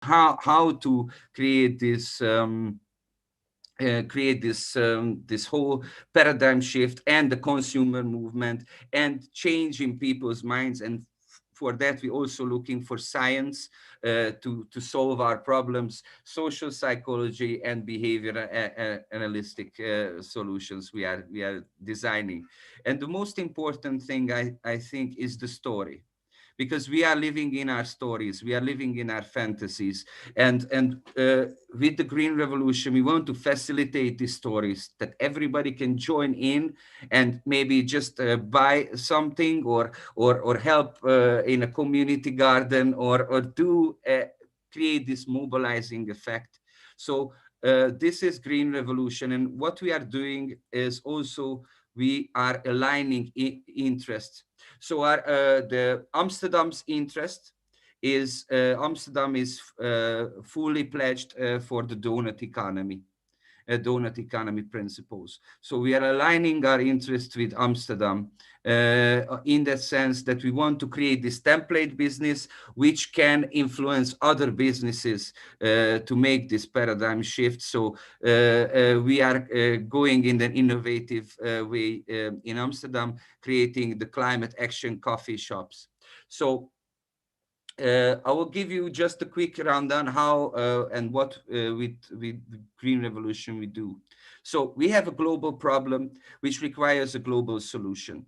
how to create this this whole paradigm shift and the consumer movement and change in people's minds. And for that, we're also looking for science to solve our problems, social psychology and behavior analytic solutions we are designing. And the most important thing I think is the story, because we are living in our stories, we are living in our fantasies. And with the green revolution, we want to facilitate these stories that everybody can join in and maybe just buy something, or help in a community garden, or do create this mobilizing effect. So this is green revolution, and what we are doing is also we are aligning interests. So the Amsterdam's interest is Amsterdam is fully pledged for the donut economy principles. So we are aligning our interests with Amsterdam in that sense that we want to create this template business which can influence other businesses to make this paradigm shift. So we are going in an innovative way in Amsterdam, creating the climate action coffee shops. So I will give you just a quick rundown how and what with Green Revolution we do. So we have a global problem which requires a global solution.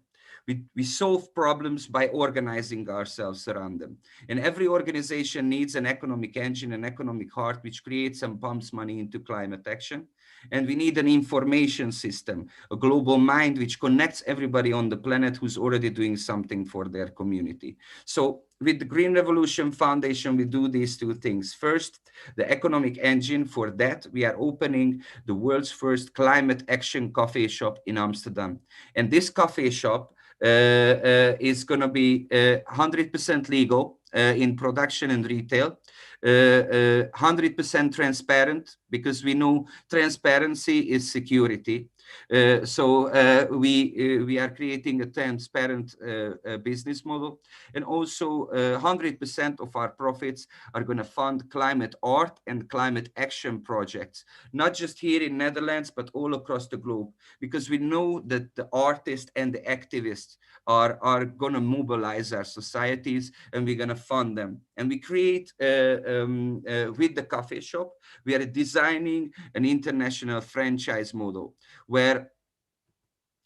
We solve problems by organizing ourselves around them. And every organization needs an economic engine, an economic heart, which creates and pumps money into climate action. And we need an information system, a global mind, which connects everybody on the planet who's already doing something for their community. So with the Green Revolution Foundation, we do these two things. First, the economic engine. For that, we are opening the world's first climate action coffee shop in Amsterdam. And this coffee shop is going to be 100% legal in production and retail, 100% transparent, because we know transparency is security. So we are creating a transparent business model, and also 100% of our profits are going to fund climate art and climate action projects, not just here in Netherlands, but all across the globe, because we know that the artists and the activists are going to mobilize our societies, and we're going to fund them. And we create, with the coffee shop, we are designing an international franchise model where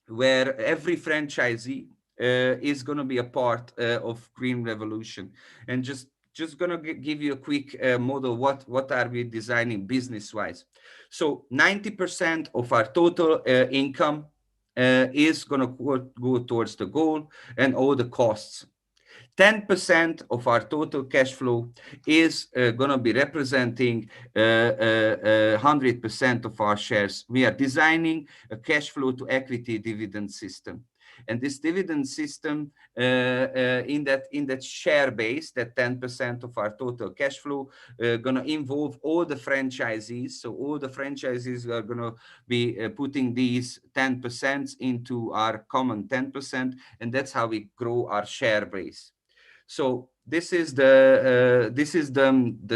every franchisee is going to be a part of Green Revolution. And just going to give you a quick model. What are we designing business wise? So 90% of our total income is going to go towards the goal and all the costs. 10% of our total cash flow is going to be representing 100% of our shares. We are designing a cash flow to equity dividend system. And this dividend system in that share base, that 10% of our total cash flow, going to involve all the franchisees. So all the franchisees are going to be putting these 10% into our common 10%, and that's how we grow our share base. So this is the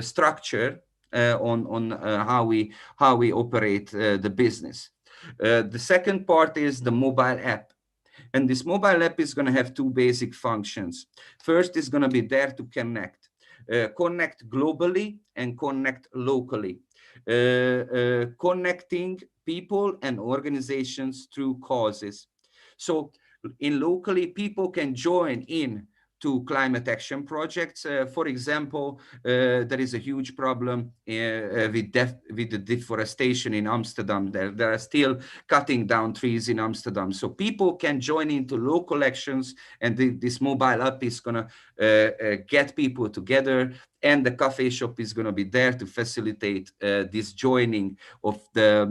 structure on how we operate the business. The second part is the mobile app. And this mobile app is going to have two basic functions. First is going to be there to connect globally and connect locally, connecting people and organizations through causes. So in locally, people can join in to climate action projects. For example, there is a huge problem with the deforestation in Amsterdam. There are still cutting down trees in Amsterdam. So people can join into local actions, and this mobile app is going to get people together, and the coffee shop is going to be there to facilitate this joining of the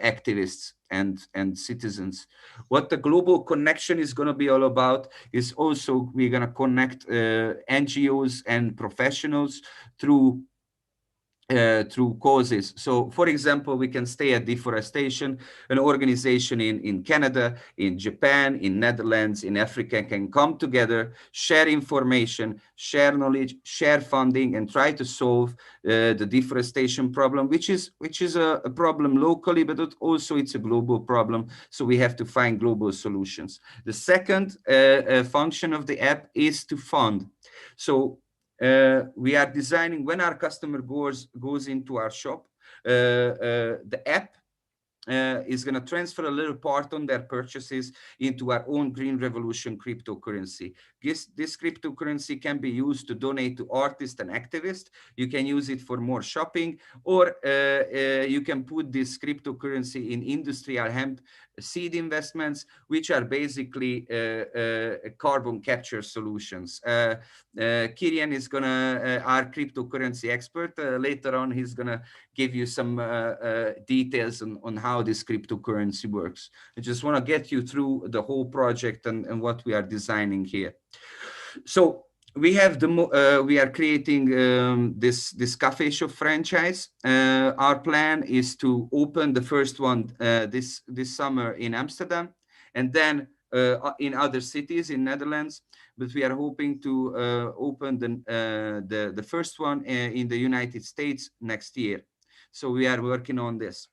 activists and citizens. What the global connection is going to be all about is also we're going to connect NGOs and professionals through through causes. So, for example, we can stay at deforestation. An organization in Canada, in Japan, in Netherlands, in Africa can come together, share information, share knowledge, share funding, and try to solve the deforestation problem, which is a problem locally, but also it's a global problem. So we have to find global solutions. The second function of the app is to fund. So we are designing when our customer goes into our shop, the app is going to transfer a little part on their purchases into our own Green Revolution cryptocurrency. This cryptocurrency can be used to donate to artists and activists. You can use it for more shopping, or you can put this cryptocurrency in industrial hemp seed investments, which are basically carbon capture solutions. Kirian is gonna, our cryptocurrency expert, later on, he's gonna give you some details on how this cryptocurrency works. I just want to get you through the whole project and what we are designing here. So we have we are creating this cafe shop franchise. Our plan is to open the first one this summer in Amsterdam, and then in other cities in Netherlands. But we are hoping to open the first one in the United States next year. So we are working on this.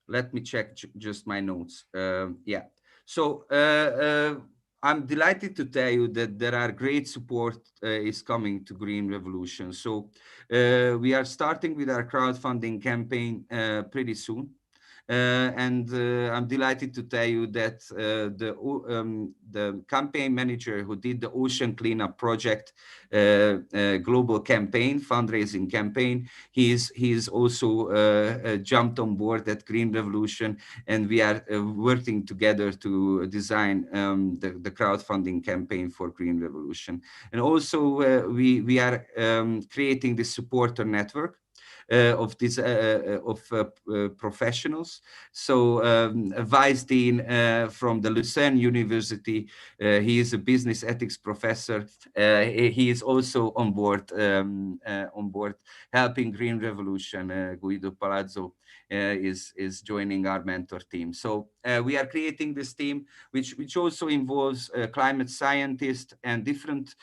Let me check just my notes. Yeah. So I'm delighted to tell you that there are great support is coming to Green Revolution. So we are starting with our crowdfunding campaign pretty soon. And I'm delighted to tell you that the campaign manager who did the Ocean Cleanup Project global campaign, fundraising campaign, he's also jumped on board at Green Revolution, and we are working together to design the crowdfunding campaign for Green Revolution. And also we are creating this supporter network of this professionals. So a vice dean from the Lucerne University, he is a business ethics professor. He is also on board helping Green Revolution. Guido Palazzo is joining our mentor team. So we are creating this team, which also involves climate scientists and different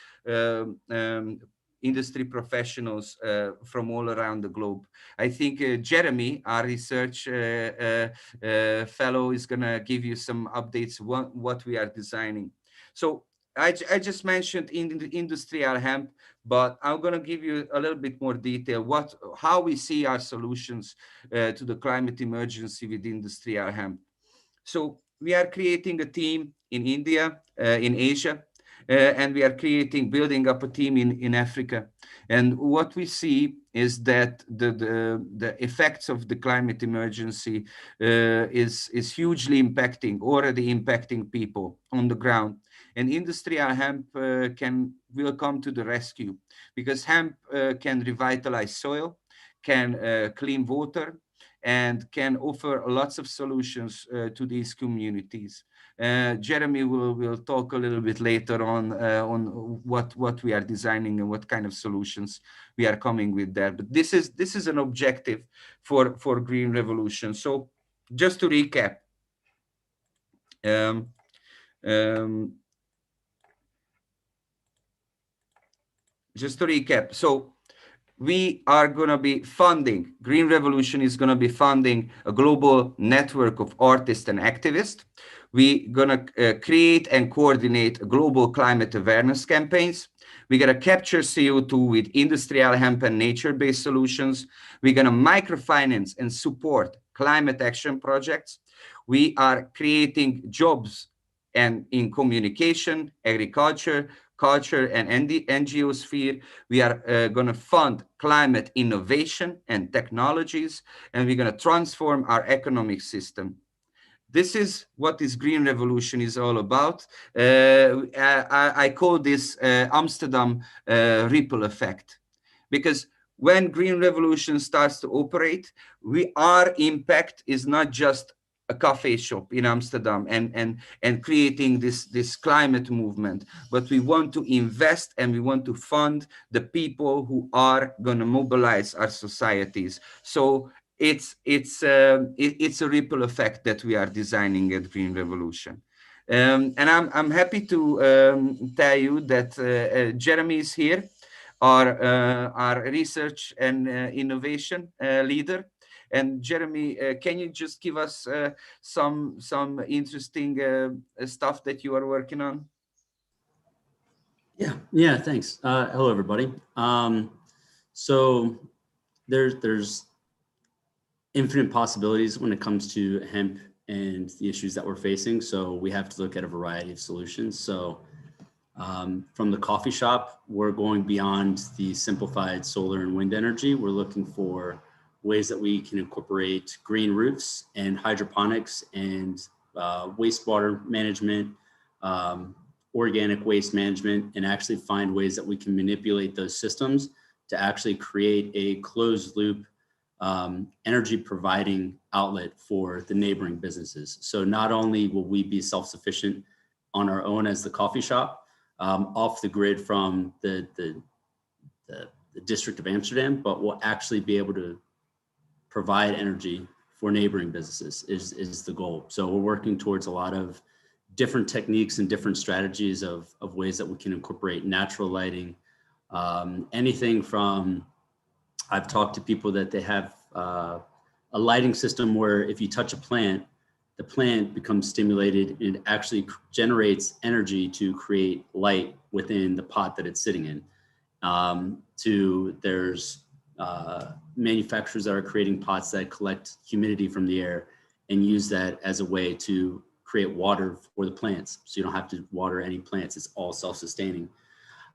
industry professionals from all around the globe. I think Jeremy, our research fellow, is going to give you some updates what we are designing. So I just mentioned in the industrial hemp, but I'm going to give you a little bit more detail how we see our solutions to the climate emergency with industrial hemp. So we are creating a team in India, in Asia, and we are building up a team in Africa. And what we see is that the effects of the climate emergency is hugely already impacting people on the ground. And industrial hemp will come to the rescue, because hemp can revitalize soil, can clean water, and can offer lots of solutions to these communities. Jeremy will talk a little bit later on what we are designing and what kind of solutions we are coming with there. But this is an objective for Green Revolution. So just to recap, so we are going to be funding, Green Revolution is going to be funding a global network of artists and activists. We're going to create and coordinate global climate awareness campaigns. We're going to capture CO2 with industrial hemp and nature-based solutions. We're going to microfinance and support climate action projects. We are creating jobs and in communication, agriculture, culture, and NGO sphere. We are going to fund climate innovation and technologies, and we're going to transform our economic system. This is what this Green Revolution is all about. I call this Amsterdam ripple effect, because when Green Revolution starts to operate, our impact is not just a coffee shop in Amsterdam and creating this climate movement, but we want to invest and we want to fund the people who are going to mobilize our societies. So it's a ripple effect that we are designing at Green Revolution. And I'm happy to tell you that Jeremy is here, our research and innovation leader. And Jeremy, can you just give us some interesting stuff that you are working on? Yeah, thanks. Hello, everybody. So there's infinite possibilities when it comes to hemp and the issues that we're facing. So we have to look at a variety of solutions. So from the coffee shop, we're going beyond the simplified solar and wind energy. We're looking for ways that we can incorporate green roofs and hydroponics and wastewater management, organic waste management, and actually find ways that we can manipulate those systems to actually create a closed loop energy providing outlet for the neighboring businesses. So not only will we be self-sufficient on our own as the coffee shop, off the grid from the District of Amsterdam, but we'll actually be able to provide energy for neighboring businesses is the goal. So we're working towards a lot of different techniques and different strategies of ways that we can incorporate natural lighting, anything from, I've talked to people that they have a lighting system where if you touch a plant, the plant becomes stimulated and actually generates energy to create light within the pot that it's sitting in. There's manufacturers that are creating pots that collect humidity from the air and use that as a way to create water for the plants. So you don't have to water any plants. It's all self-sustaining.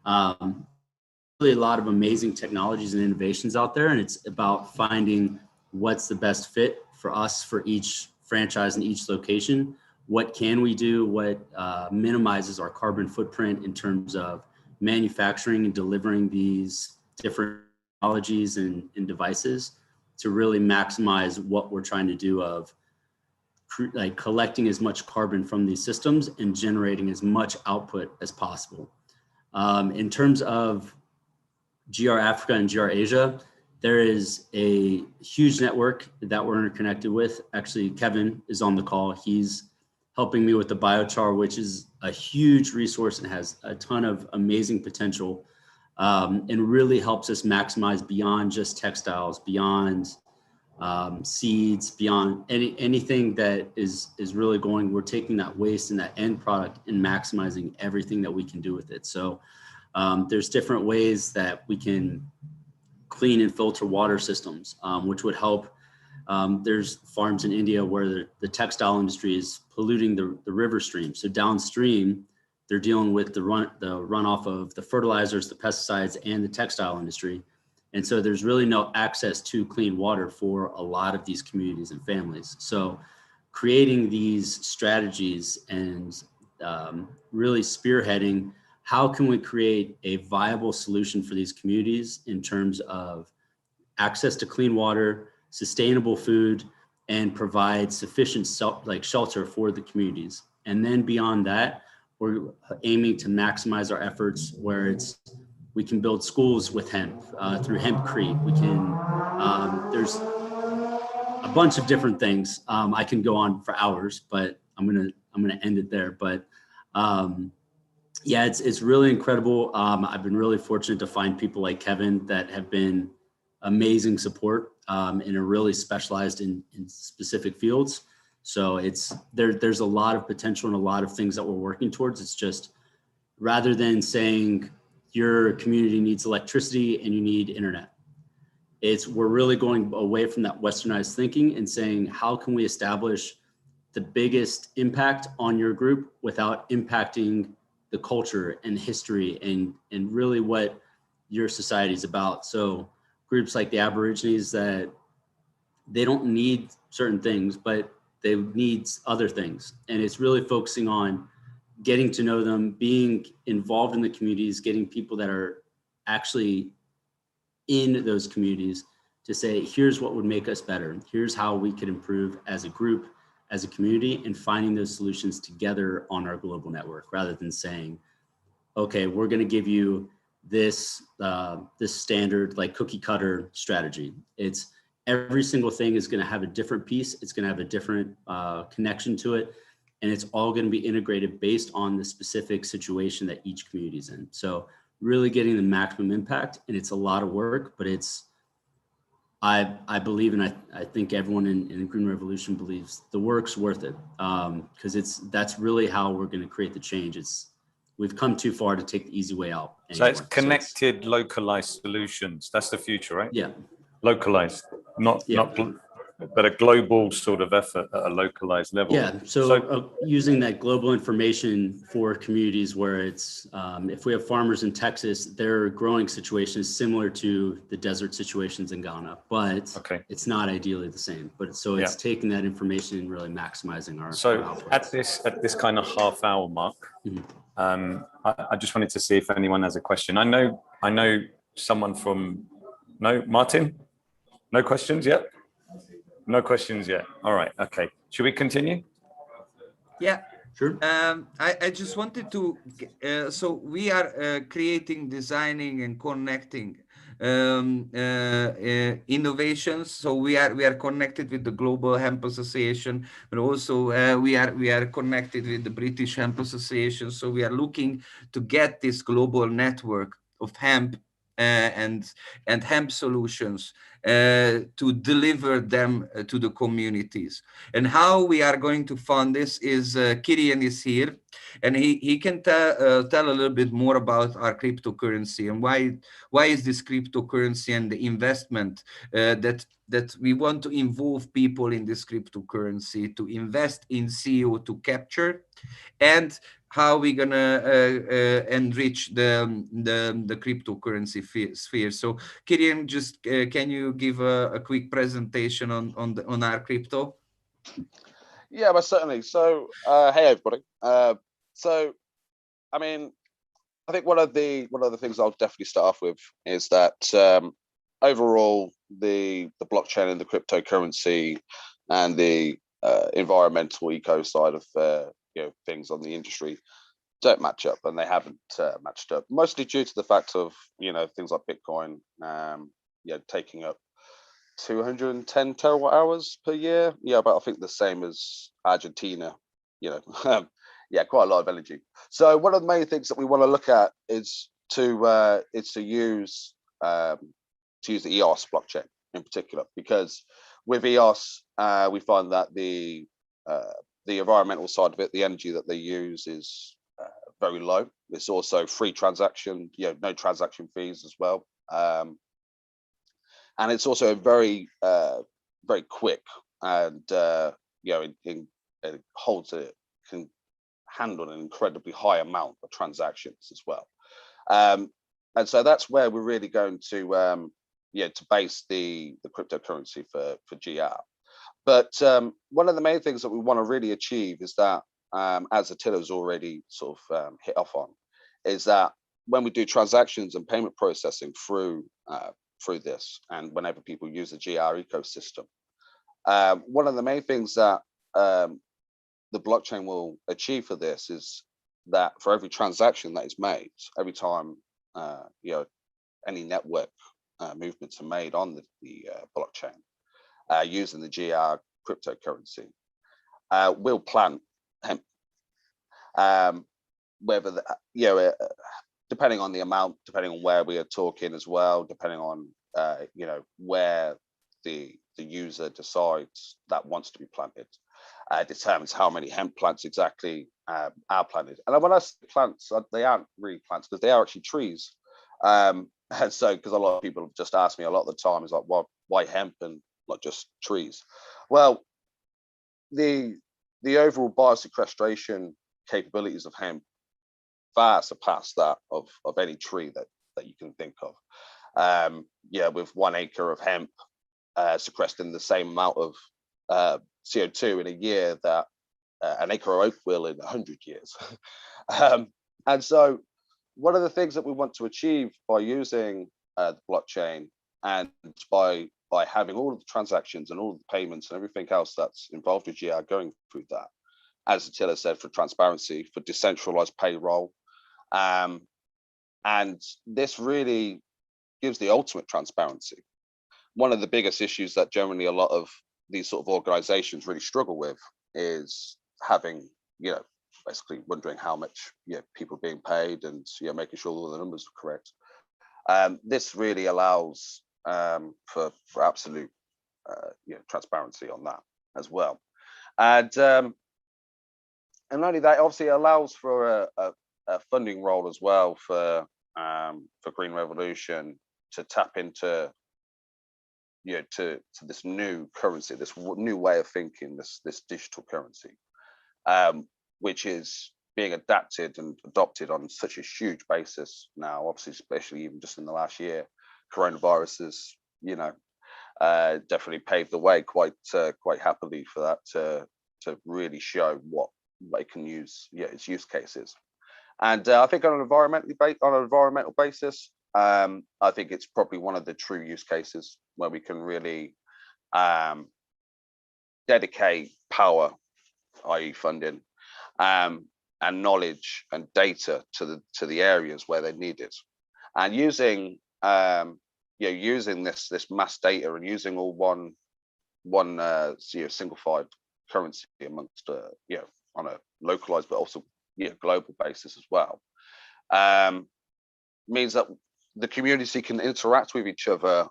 Really a lot of amazing technologies and innovations out there. And it's about finding what's the best fit for us, for each franchise in each location. What can we do? What minimizes our carbon footprint in terms of manufacturing and delivering these different technologies and devices to really maximize what we're trying to do of like collecting as much carbon from these systems and generating as much output as possible. In terms of GR Africa and GR Asia, there is a huge network that we're interconnected with. Actually, Kevin is on the call. He's helping me with the biochar, which is a huge resource and has a ton of amazing potential, and really helps us maximize beyond just textiles, beyond seeds, beyond anything that is really going. We're taking that waste and that end product and maximizing everything that we can do with it. So there's different ways that we can clean and filter water systems, which would help. There's farms in India where the textile industry is polluting the river stream. So downstream, they're dealing with the runoff of the fertilizers, the pesticides, and the textile industry. And so there's really no access to clean water for a lot of these communities and families. So creating these strategies and really spearheading how can we create a viable solution for these communities in terms of access to clean water, sustainable food, and provide sufficient shelter for the communities. And then beyond that, we're aiming to maximize our efforts where we can build schools with hemp through Hempcrete. We can, there's a bunch of different things. I can go on for hours, but I'm gonna end it there. But yeah, it's really incredible. I've been really fortunate to find people like Kevin that have been amazing support and are really specialized in specific fields. So there's a lot of potential and a lot of things that we're working towards. It's just rather than saying your community needs electricity and you need internet, we're really going away from that westernized thinking and saying, how can we establish the biggest impact on your group without impacting the culture and history and really what your society is about. So groups like the Aborigines, that they don't need certain things, but they need other things. And it's really focusing on getting to know them, being involved in the communities, getting people that are actually in those communities to say, here's what would make us better. Here's how we could improve as a group, as a community and finding those solutions together on our global network, rather than saying, okay, we're going to give you this this standard like cookie cutter strategy. It's every single thing is going to have a different piece. It's going to have a different connection to it. And it's all going to be integrated based on the specific situation that each community is in. So really getting the maximum impact. And it's a lot of work, but it's, I believe, and I think everyone in Green Revolution believes the work's worth it, because that's really how we're going to create the change. We've come too far to take the easy way out anymore. So it's connected, localized solutions. That's the future, right? Yeah. Localized, not but a global sort of effort at a localized level. Yeah. So using that global information for communities where it's, if we have farmers in Texas, their growing situation is similar to the desert situations in Ghana, but it's not ideally the same. But so it's taking that information and really maximizing our. So our at this kind of half-hour mark, I just wanted to see if anyone has a question. I know someone from Martin. No questions yet. No questions yet. All right. Okay. Should we continue? Yeah. Sure. I just wanted to, so we are creating, designing, and connecting innovations. So we are connected with the Global Hemp Association, but also we are connected with the British Hemp Association. So we are looking to get this global network of hemp and hemp solutions to deliver them to the communities. And how we are going to fund this is Kirian is here, and he can tell a little bit more about our cryptocurrency and why is this cryptocurrency and the investment that we want to involve people in this cryptocurrency to invest in CO2 capture, and how we're gonna enrich the cryptocurrency sphere. So Kirian, just can you give a quick presentation on our crypto? Yeah, but certainly. So hey everybody. So I mean, I think one of the things I'll definitely start off with is that overall the blockchain and the cryptocurrency and the environmental eco side of things on the industry don't match up, and they haven't matched up, mostly due to the fact of things like Bitcoin taking up 210 terawatt hours per year. But I think the same as Argentina. Quite a lot of energy. So one of the main things that we want to look at is to use the EOS blockchain in particular, because with EOS we find that the environmental side of it, the energy that they use is very low. It's also free transaction, no transaction fees as well, and it's also very very quick, and it holds it, can handle an incredibly high amount of transactions as well, and so that's where we're really going to base the cryptocurrency for GR. But one of the main things that we want to really achieve is that, as Attila's already sort of hit off on, is that when we do transactions and payment processing through this, and whenever people use the GR ecosystem, one of the main things that the blockchain will achieve for this is that for every transaction that is made, every time any network movements are made on the blockchain using the GR cryptocurrency, we'll plant hemp. Whether depending on the amount, depending on where we are talking as well, depending on where the user decides that wants to be planted, determines how many hemp plants exactly are planted. And when I say plants, they aren't really plants, because they are actually trees. And so, because a lot of people have just asked me a lot of the time, is like, well, why hemp and not just trees? Well, the overall biosequestration capabilities of hemp far surpass that of any tree that you can think of. With 1 acre of hemp sequestering the same amount of CO2 in a year that an acre of oak will in 100 years. And so one of the things that we want to achieve by using the blockchain, and by by having all of the transactions and all of the payments and everything else that's involved with GR going through that, as Attila said, for transparency, for decentralized payroll. And this really gives the ultimate transparency. One of the biggest issues that generally a lot of these sort of organizations really struggle with is having, basically wondering how much people are being paid and making sure all the numbers are correct. This really allows for absolute transparency on that as well. And not only that, obviously it allows for a funding role as well for Green Revolution to tap into to this new currency, this new way of thinking, this digital currency, which is being adapted and adopted on such a huge basis now, obviously, especially even just in the last year. Coronavirus has, definitely paved the way quite happily for that to really show what they can use, its use cases. And I think on an environmental basis, I think it's probably one of the true use cases where we can really dedicate power, i.e. funding, and knowledge and data to the areas where they need it, and using using this mass data and using all one simplified currency amongst on a localized but also global basis as well, means that the community can interact with each other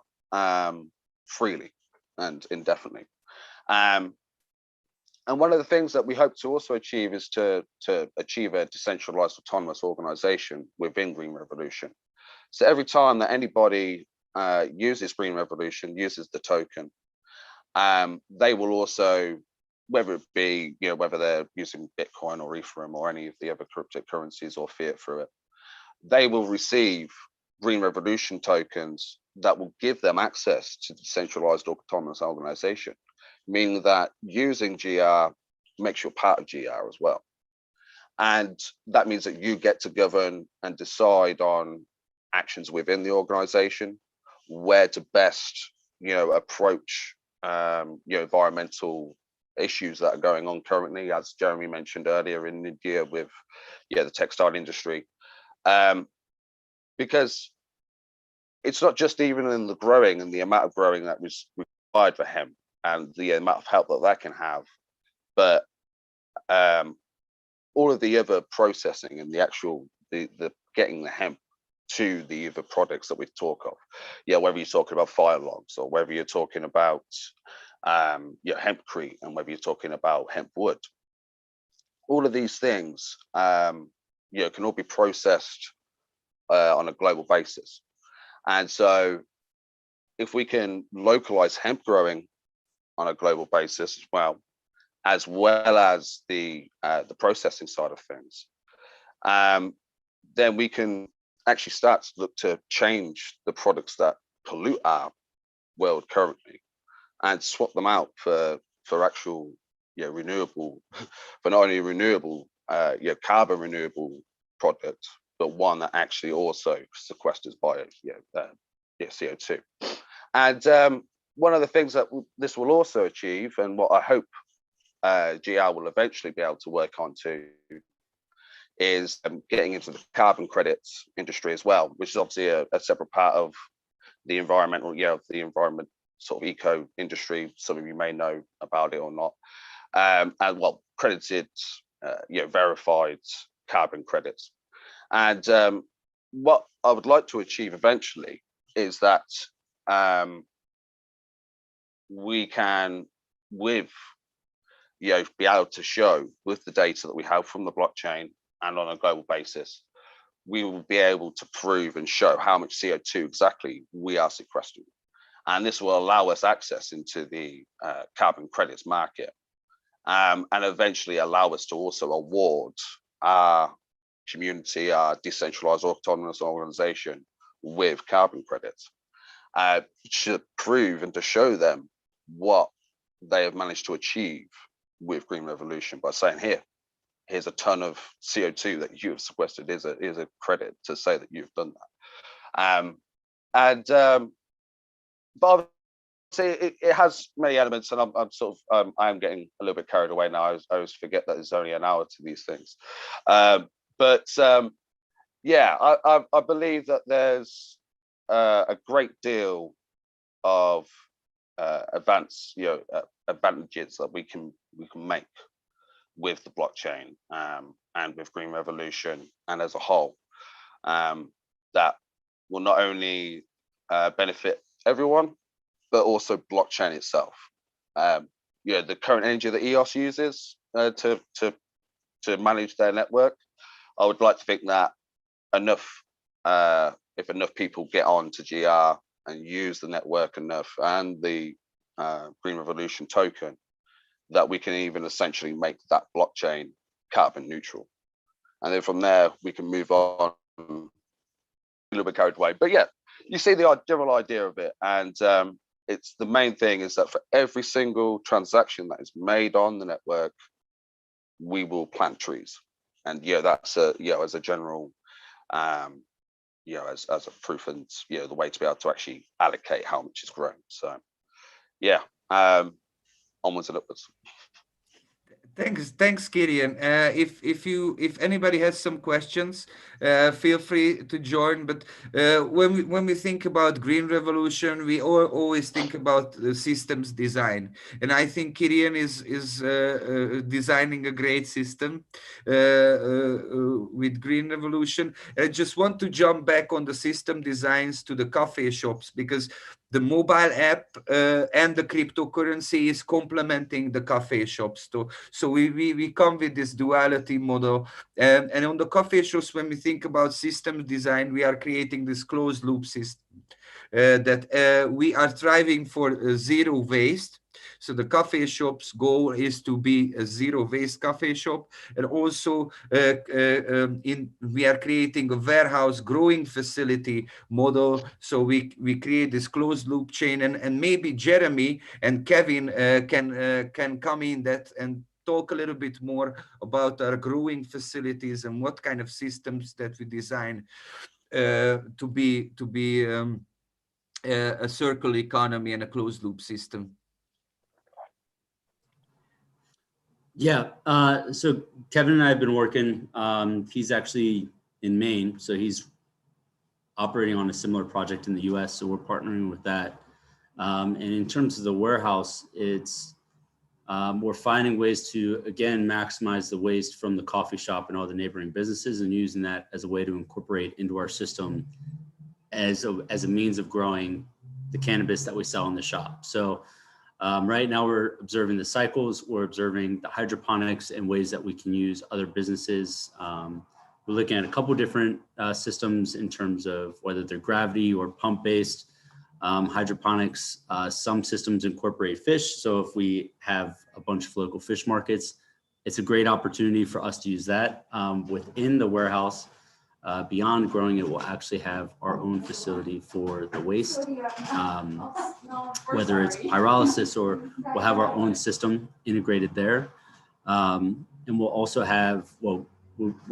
freely and indefinitely. And one of the things that we hope to also achieve is to achieve a decentralized autonomous organization within Green Revolution. So every time that anybody uses Green Revolution, uses the token, they will also, whether it be, whether they're using Bitcoin or Ethereum or any of the other cryptocurrencies or fiat through it, they will receive Green Revolution tokens that will give them access to the decentralized autonomous organization, meaning that using GR makes you part of GR as well. And that means that you get to govern and decide on actions within the organization, where to best, approach, environmental issues that are going on currently, as Jeremy mentioned earlier, in India with, the textile industry. Because it's not just even in the growing and the amount of growing that was required for hemp and the amount of help that can have, but all of the other processing and the actual the getting the hemp to the other products that we talk of, whether you're talking about fire logs or whether you're talking about hempcrete and whether you're talking about hemp wood, all of these things can all be processed on a global basis. And so if we can localize hemp growing on a global basis as well as the processing side of things, then we can actually start to look to change the products that pollute our world currently and swap them out for actual renewable, for not only renewable carbon renewable products, but one that actually also sequesters CO2. And one of the things that this will also achieve, and what I hope GR will eventually be able to work on too, is getting into the carbon credits industry as well, which is obviously a separate part of the environmental, the environment sort of eco industry. Some of you may know about it or not. And credited, verified carbon credits. And what I would like to achieve eventually is that we can, be able to show with the data that we have from the blockchain and on a global basis, we will be able to prove and show how much CO2 exactly we are sequestering. And this will allow us access into the carbon credits market, and eventually allow us to also award our community, our decentralized autonomous organization with carbon credits, to prove and to show them what they have managed to achieve with Green Revolution by saying, here's a ton of CO2 that you have sequestered, is a credit to say that you've done that. But it has many elements, and I'm sort of I am getting a little bit carried away now. I always forget that there's only an hour to these things, but yeah, I believe that there's a great deal of advantages that we can make with the blockchain and with Green Revolution and as a whole, that will not only benefit everyone, but also blockchain itself. The current energy that EOS uses to manage their network, I would like to think that if enough people get on to GR and use the network enough and the Green Revolution token, that we can even essentially make that blockchain carbon neutral. And then from there, we can move on a little bit carried away. But yeah, you see the general idea of it. And it's the main thing is that for every single transaction that is made on the network, we will plant trees. And that's as a general, as a proof and the way to be able to actually allocate how much is grown. So yeah, onwards and upwards. Thanks, Gideon. If anybody has some questions, feel free to join. But when we think about Green Revolution, we always think about systems design, and I think Gideon is designing a great system with Green Revolution. I just want to jump back on the system designs to the coffee shops, because the mobile app and the cryptocurrency is complementing the cafe shops. So we come with this duality model. And on the coffee shops, when we think about system design, we are creating this closed loop system that we are striving for zero waste. So the coffee shop's goal is to be a zero waste coffee shop. And also we are creating a warehouse growing facility model. So we create this closed loop chain, and maybe Jeremy and Kevin can come in that and talk a little bit more about our growing facilities and what kind of systems that we design to be a circular economy and a closed loop system. Yeah, so Kevin and I have been working, he's actually in Maine, so he's operating on a similar project in the US, so we're partnering with that. And in terms of the warehouse, it's, we're finding ways to, again, maximize the waste from the coffee shop and all the neighboring businesses, and using that as a way to incorporate into our system as a means of growing the cannabis that we sell in the shop. So right now we're observing the cycles, we're observing the hydroponics and ways that we can use other businesses. We're looking at a couple different systems in terms of whether they're gravity or pump based. Hydroponics, some systems incorporate fish. So if we have a bunch of local fish markets, it's a great opportunity for us to use that. Within the warehouse, beyond growing it, we'll actually have our own facility for the waste, whether it's pyrolysis, or we'll have our own system integrated there. And we'll also have, we'll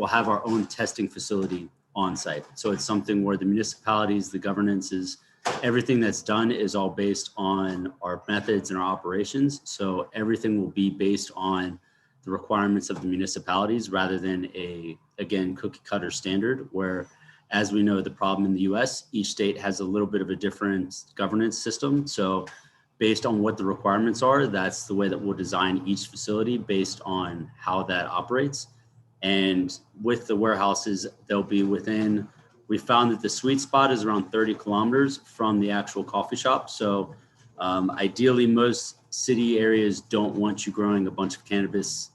have our own testing facility on site. So it's something where the municipalities, the governance is, everything that's done is all based on our methods and our operations. So everything will be based on the requirements of the municipalities rather than again, cookie cutter standard, where, as we know, the problem in the US, each state has a little bit of a different governance system. So based on what the requirements are, that's the way that we'll design each facility based on how that operates. And with the warehouses, they'll be within, we found that the sweet spot is around 30 kilometers from the actual coffee shop. So ideally, most city areas don't want you growing a bunch of cannabis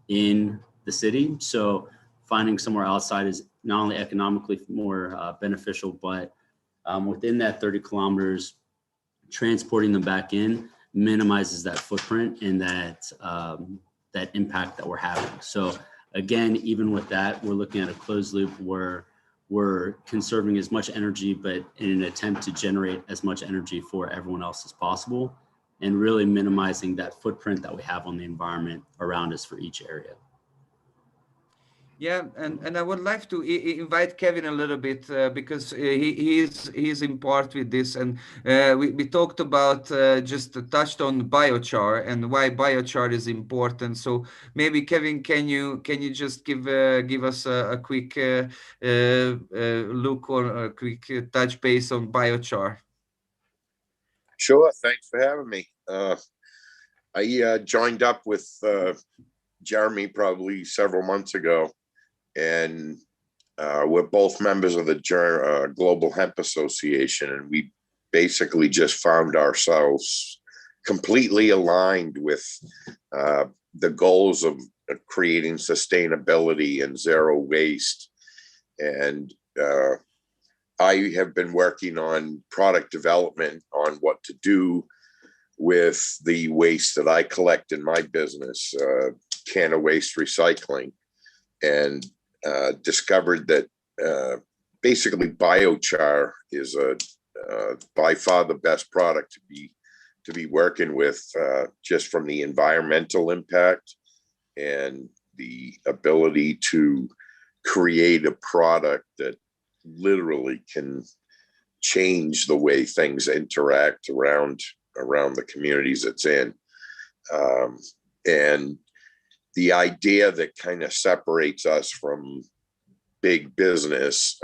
in the city. So finding somewhere outside is not only economically more beneficial, but within that 30 kilometers, transporting them back in minimizes that footprint and that that impact that we're having. So again, even with that, we're looking at a closed loop where we're conserving as much energy, but in an attempt to generate as much energy for everyone else as possible, and really minimizing that footprint that we have on the environment around us for each area. Yeah, and I would like to invite Kevin a little bit because he's in part with this, and we talked about just touched on biochar and why biochar is important. So maybe Kevin, can you just give us a quick look or a quick touch base on biochar? Sure. Thanks for having me. I joined up with Jeremy probably several months ago, and we're both members of the Global Hemp Association, and we basically just found ourselves completely aligned with the goals of creating sustainability and zero waste. And I have been working on product development on what to do with the waste that I collect in my business, can of waste recycling, and discovered that basically biochar is by far the best product to be working with, just from the environmental impact and the ability to create a product that literally can change the way things interact around the communities it's in. And the idea that kind of separates us from big business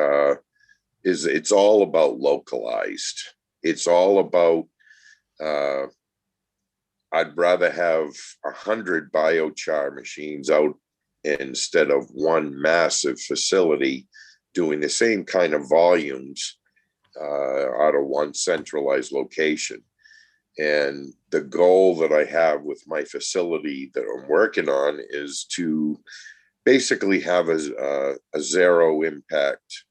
is it's all about localized. It's all about I'd rather have 100 biochar machines out instead of one massive facility doing the same kind of volumes out of one centralized location. And the goal that I have with my facility that I'm working on is to basically have a zero impact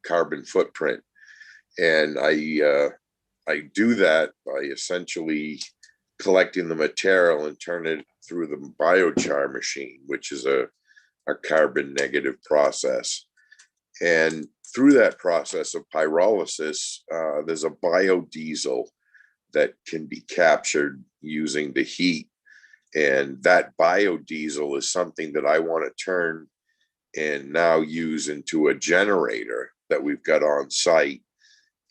carbon footprint. And I do that by essentially collecting the material and turn it through the biochar machine, which is a carbon negative process. And through that process of pyrolysis, there's a biodiesel that can be captured using the heat. And that biodiesel is something that I want to turn and now use into a generator that we've got on site.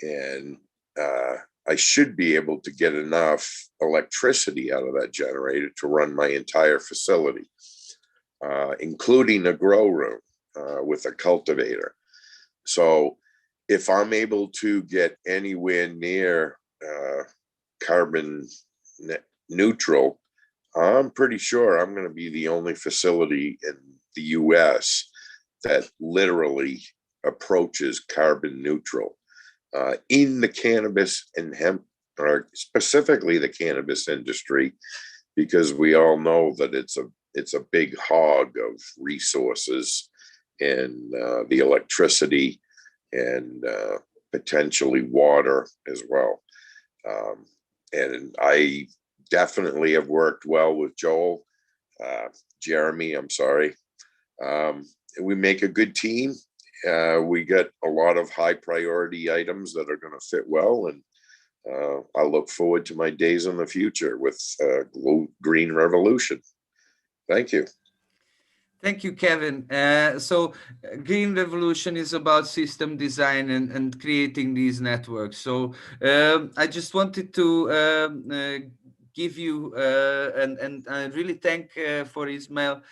And I should be able to get enough electricity out of that generator to run my entire facility, including a grow room with a cultivator. So if I'm able to get anywhere near carbon neutral, I'm pretty sure I'm going to be the only facility in the US that literally approaches carbon neutral in the cannabis and hemp, or specifically the cannabis industry, because we all know that it's a big hog of resources and the electricity and potentially water as well. And I definitely have worked well with Joel, Jeremy, I'm sorry. We make a good team. We get a lot of high priority items that are going to fit well. And I look forward to my days in the future with Green Revolution. Thank you. Thank you, Kevin. So Green Revolution is about system design and creating these networks. So I just wanted to give you and I really thank for Ismail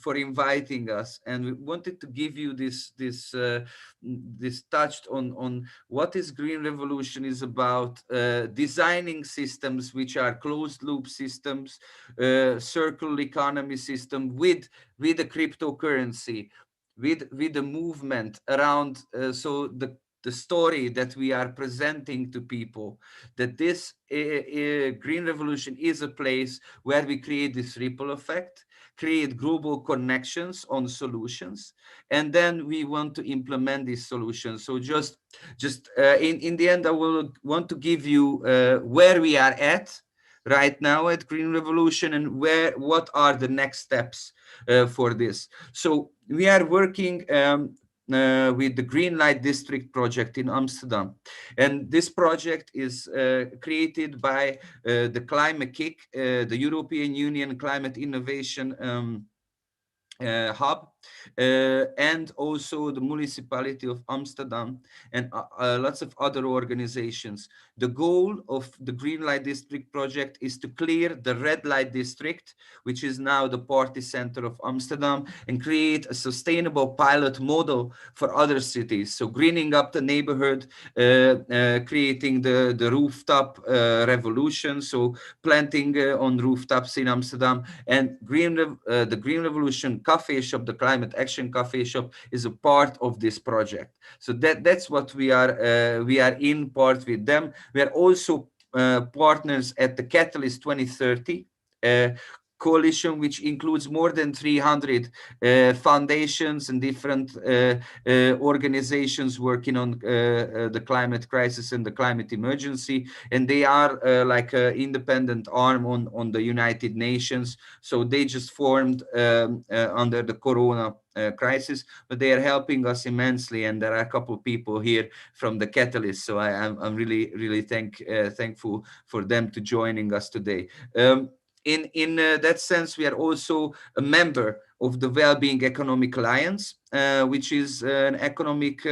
for inviting us, and we wanted to give you this touched on what is Green Revolution is about, designing systems which are closed loop systems, circular economy system with a cryptocurrency, with the movement around. So the story that we are presenting to people, that this Green Revolution is a place where we create this ripple effect, create global connections on solutions, and then we want to implement these solutions. So just in the end, I will want to give you where we are at right now at Green Revolution and what are the next steps for this. So we are working with the Green Light District project in Amsterdam. And this project is created by the Climate Kick, the European Union Climate Innovation hub, and also the municipality of Amsterdam and lots of other organizations. The goal of the Green Light District project is to clear the red light district, which is now the party center of Amsterdam, and create a sustainable pilot model for other cities. So greening up the neighborhood, creating the rooftop revolution, so planting on rooftops in Amsterdam, and the Green Revolution Cafe Shop, the Climate Action Cafe Shop, is a part of this project. So that's what we are in part with them. We are also partners at the Catalyst 2030 coalition, which includes more than 300 foundations and different organizations working on the climate crisis and the climate emergency. And they are like an independent arm on the United Nations. So they just formed under the Corona crisis, but they are helping us immensely. And there are a couple of people here from the Catalyst. So I'm really thankful for them to joining us today. In that sense, we are also a member of the Wellbeing Economic Alliance, which is an economic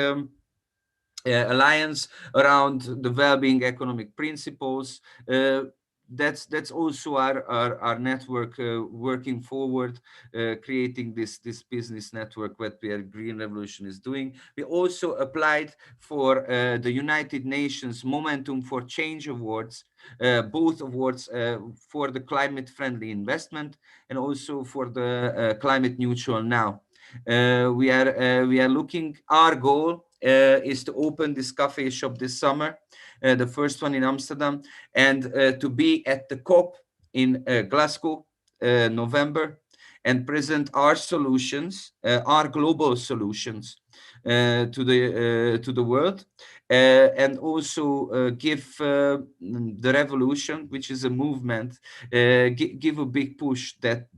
alliance around the well-being economic principles. That's also our network working forward, creating this business network what the Green Revolution is doing. We also applied for the United Nations Momentum for Change Awards, both awards for the climate friendly investment and also for the climate neutral now. We are looking, our goal is to open this cafe shop this summer, the first one in Amsterdam, and to be at the COP in Glasgow, November, and present our solutions, our global solutions to the world, and also give the revolution, which is a movement, give a big push that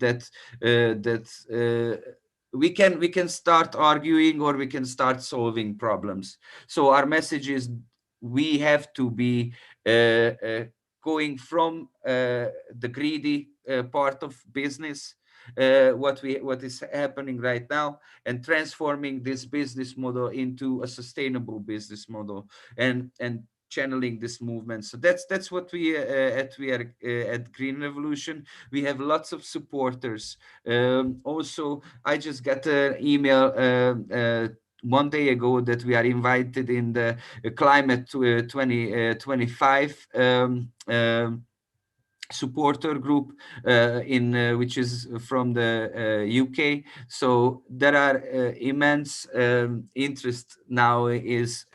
we can start arguing or we can start solving problems. So our message is we have to be going from the greedy part of business, what is happening right now, and transforming this business model into a sustainable business model, and channeling this movement. So that's what we are at Green Revolution. We have lots of supporters. Also, I just got an email 1 day ago that we are invited in the Climate 2025 supporter group which is from the UK. So there are immense interest now is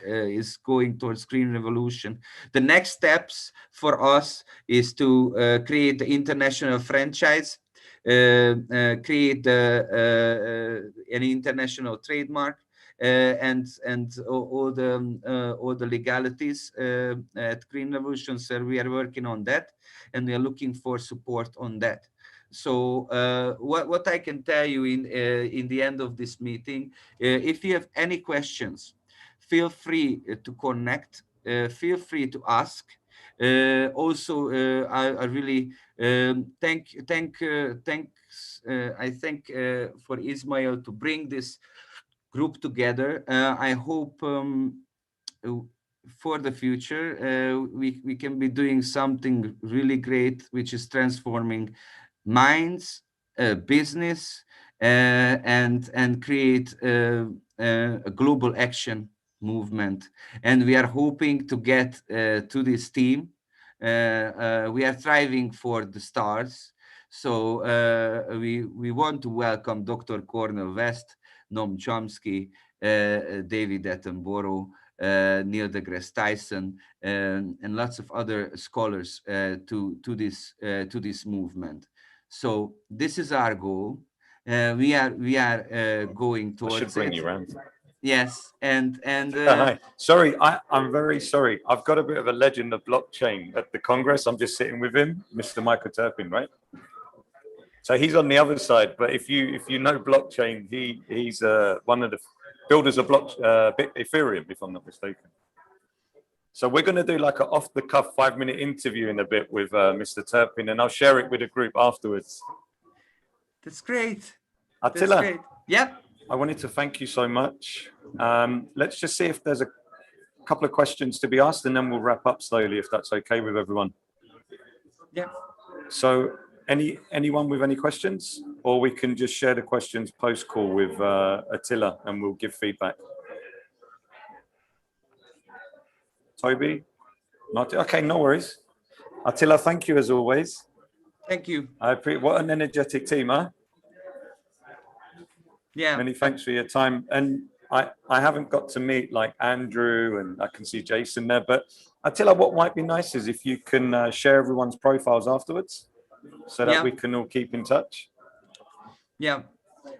going towards Green Revolution. The next steps for us is to create the international franchise, create an international trademark, and all the legalities at Green Revolution. So we are working on that, and we are looking for support on that. So what I can tell you in the end of this meeting, if you have any questions, feel free to connect, feel free to ask. Also, I really thanks. I thank for Ismail to bring this group together. I hope for the future we can be doing something really great, which is transforming minds, business, and create a global action movement. And we are hoping to get to this team. We are striving for the stars. So we want to welcome Dr. Cornel West, Noam Chomsky, David Attenborough, Neil deGrasse Tyson, and lots of other scholars to this movement. So this is our goal. We are going towards I should bring it. you around. Yes, and Hi. Sorry, I'm very sorry. I've got a bit of a legend of blockchain at the Congress. I'm just sitting with him, Mr. Michael Turpin, right? So he's on the other side. But if you know blockchain, he's one of the builders of Ethereum, if I'm not mistaken. So we're going to do like an off-the-cuff 5-minute interview in a bit with Mr. Turpin, and I'll share it with the group afterwards. That's great. That's Attila, great. Yeah. I wanted to thank you so much. Let's just see if there's a couple of questions to be asked, and then we'll wrap up slowly, if that's okay with everyone. Yeah. So anyone with any questions, or we can just share the questions post call with Attila and we'll give feedback. Toby, Martin, okay, no worries. Attila, thank you as always. Thank you. What an energetic team, huh? Yeah. Many thanks for your time. And I haven't got to meet like Andrew, and I can see Jason there, but Attila, what might be nice is if you can share everyone's profiles afterwards so that we can all keep in touch. Yeah.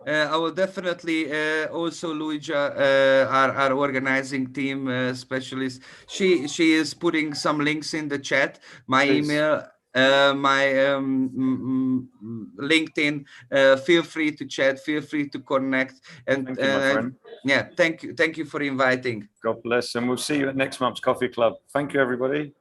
I will definitely also Luija, our organizing team specialist. She is putting some links in the chat. My Please. email, my LinkedIn. Feel free to chat. Feel free to connect. And Thank you, my friend. yeah, thank you for inviting. God bless, and we'll see you at next month's coffee club. Thank you, everybody.